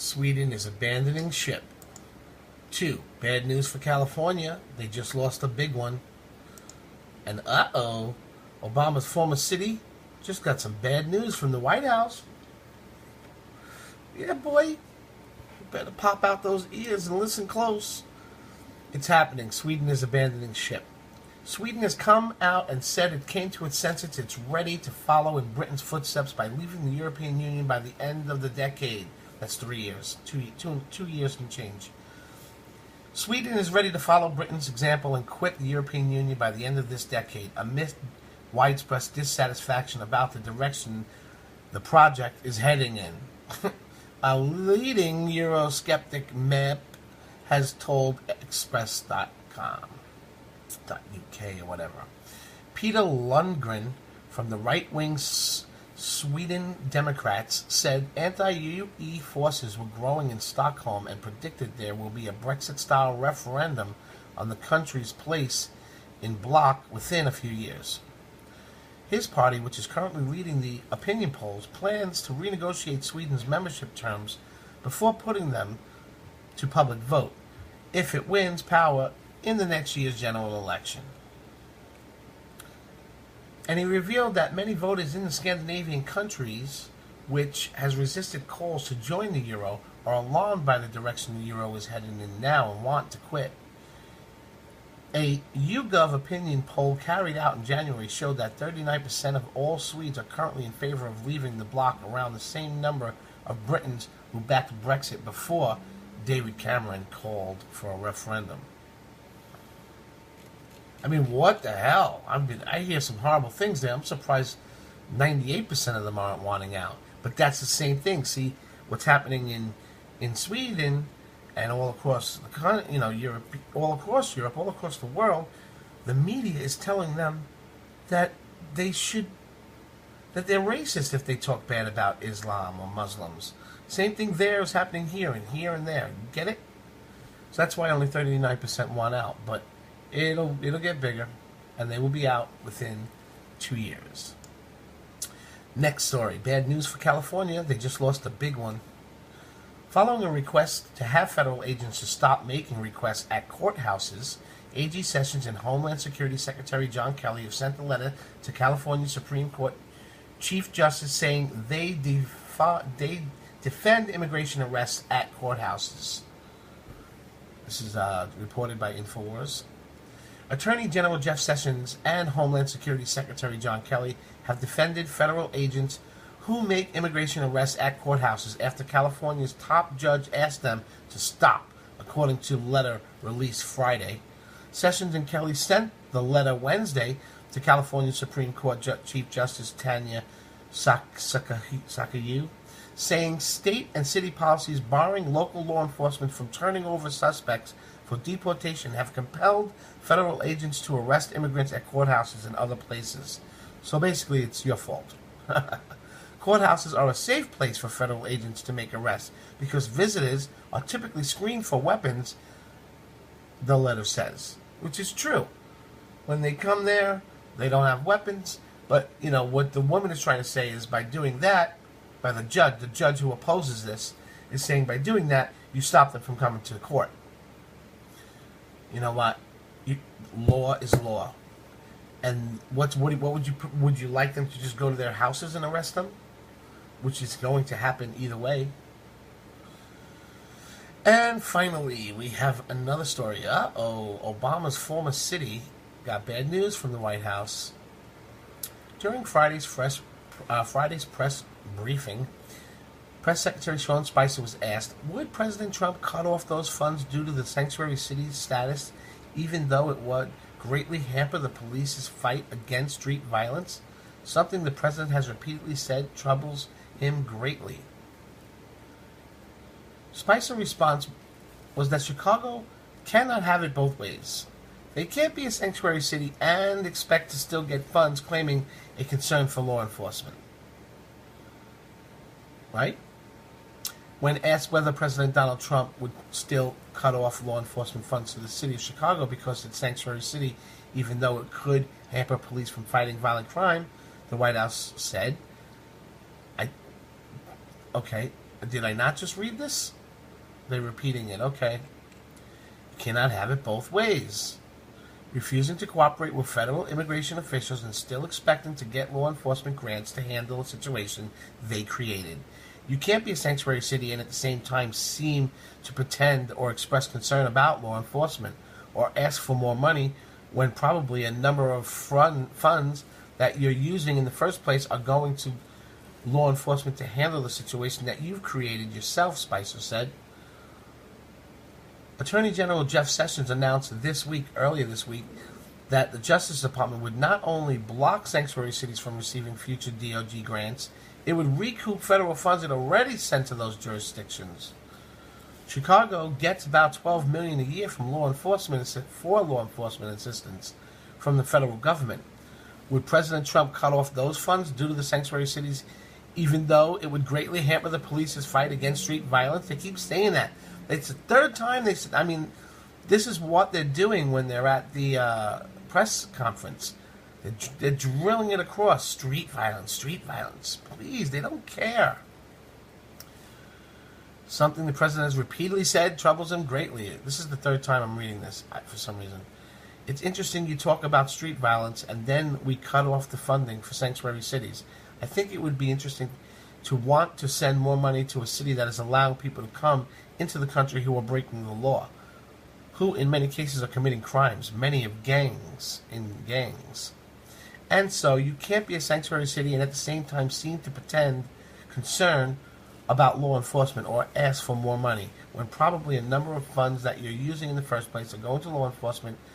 Sweden is abandoning ship. 2. Bad news for California. They just lost a big one. And Obama's former city just got some bad news from the White House. Yeah, boy. You better pop out those ears and listen close. It's happening. Sweden is abandoning ship. Sweden has come out and said it came to its senses. It's ready to follow in Britain's footsteps by leaving the European Union by the end of the decade. That's 3 years. Two years and change. Sweden is ready to follow Britain's example and quit the European Union by the end of this decade, amidst widespread dissatisfaction about the direction the project is heading in. A leading Eurosceptic MEP has told Express.com. .uk or whatever. Peter Lundgren from the right-wing Sweden Democrats said anti-UE forces were growing in Stockholm and predicted there will be a Brexit-style referendum on the country's place in bloc within a few years. His party, which is currently leading the opinion polls, plans to renegotiate Sweden's membership terms before putting them to public vote if it wins power in the next year's general election. And he revealed that many voters in the Scandinavian countries, which has resisted calls to join the euro, are alarmed by the direction the euro is heading in now and want to quit. A YouGov opinion poll carried out in January showed that 39% of all Swedes are currently in favor of leaving the bloc, around the same number of Britons who backed Brexit before David Cameron called for a referendum. I mean, what the hell? I hear some horrible things there. I'm surprised 98% of them aren't wanting out. But that's the same thing. See, what's happening in Sweden and all across Europe, all across the world, the media is telling them that they're racist if they talk bad about Islam or Muslims. Same thing there is happening here and there. Get it? So that's why only 39% want out. But it'll get bigger, and they will be out within 2 years. Next story. Bad news for California. They just lost a big one. Following a request to have federal agents to stop making requests at courthouses, AG Sessions and Homeland Security Secretary John Kelly have sent a letter to California Supreme Court Chief Justice saying they defend immigration arrests at courthouses. This is reported by InfoWars. Attorney General Jeff Sessions and Homeland Security Secretary John Kelly have defended federal agents who make immigration arrests at courthouses after California's top judge asked them to stop, according to a letter released Friday. Sessions and Kelly sent the letter Wednesday to California Supreme Court Chief Justice Tanya Sakayu, saying state and city policies barring local law enforcement from turning over suspects for deportation have compelled federal agents to arrest immigrants at courthouses and other places. So basically, it's your fault. Courthouses are a safe place for federal agents to make arrests because visitors are typically screened for weapons, the letter says, which is true. When they come there, they don't have weapons, but, what the woman is trying to say is by doing that, by the judge who opposes this, is saying by doing that, you stop them from coming to the court. You know what? Law is law. And what would you like them to just go to their houses and arrest them? Which is going to happen either way. And finally, we have another story. Obama's former city got bad news from the White House. During Friday's press briefing, Press Secretary Sean Spicer was asked, would President Trump cut off those funds due to the sanctuary city's status, even though it would greatly hamper the police's fight against street violence? Something the president has repeatedly said troubles him greatly. Spicer's response was that Chicago cannot have it both ways. They can't be a sanctuary city and expect to still get funds, claiming a concern for law enforcement. Right? When asked whether President Donald Trump would still cut off law enforcement funds to the city of Chicago because it's a sanctuary city, even though it could hamper police from fighting violent crime, the White House said, Did I not just read this? They're repeating it. Okay. You cannot have it both ways. Refusing to cooperate with federal immigration officials and still expecting to get law enforcement grants to handle a situation they created. You can't be a sanctuary city and at the same time seem to pretend or express concern about law enforcement or ask for more money when probably a number of funds that you're using in the first place are going to law enforcement to handle the situation that you've created yourself, Spicer said. Attorney General Jeff Sessions announced earlier this week, that the Justice Department would not only block sanctuary cities from receiving future DOJ grants, it would recoup federal funds it already sent to those jurisdictions. Chicago gets about $12 million a year from law enforcement assistance from the federal government. Would President Trump cut off those funds due to the sanctuary cities, even though it would greatly hamper the police's fight against street violence? They keep saying that. It's the third time they said. I mean, this is what they're doing when they're at the press conference. They're drilling it across. Street violence, street violence. Please, they don't care. Something the president has repeatedly said troubles him greatly. This is the third time I'm reading this, for some reason. It's interesting you talk about street violence and then we cut off the funding for sanctuary cities. I think it would be interesting to want to send more money to a city that is allowing people to come into the country who are breaking the law, who in many cases are committing crimes, many of gangs. And so you can't be a sanctuary city and at the same time seem to pretend concern about law enforcement or ask for more money when probably a number of funds that you're using in the first place are going to law enforcement